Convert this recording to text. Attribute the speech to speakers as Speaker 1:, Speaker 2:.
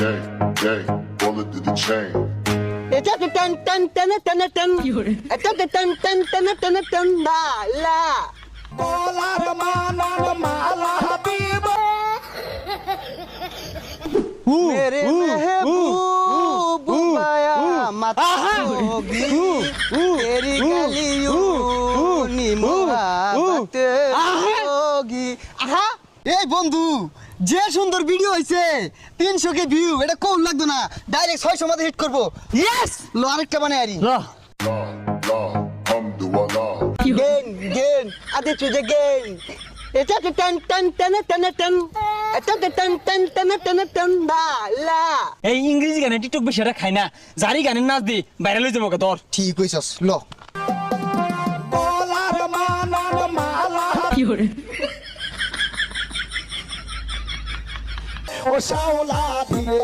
Speaker 1: gang, bullet to the chain.
Speaker 2: এটা তো টান টান টান টান টান এটা তো টান টান টান টান টান না লা
Speaker 3: Polar manan mala habib.
Speaker 2: मेरे महबूब पाया मत होगी तेरी गलियों नी मोहब्बत होगी আহা এই বন্ধু যে সুন্দর ভিডিও হইছে 300 কে ভিউ এটা কোন লাগতো না ডাইরেক্ট 600 মধ্যে হিট করব ইয়েস লো আরেকটা বানাই আরি
Speaker 1: La, hamdulillah.
Speaker 2: গেন আদে তুই গেন এটা তো টান টান টান টান টান এটা তো টান টান টান টান টান না লা
Speaker 4: এই ইংরেজি গানে টিকটক বেশি এটা খাই না জারি গানের নাচ দি ভাইরাল হয়ে যাবো তোর
Speaker 2: ঠিক কইছস লো
Speaker 3: Polar manan mala habib. O shaula diye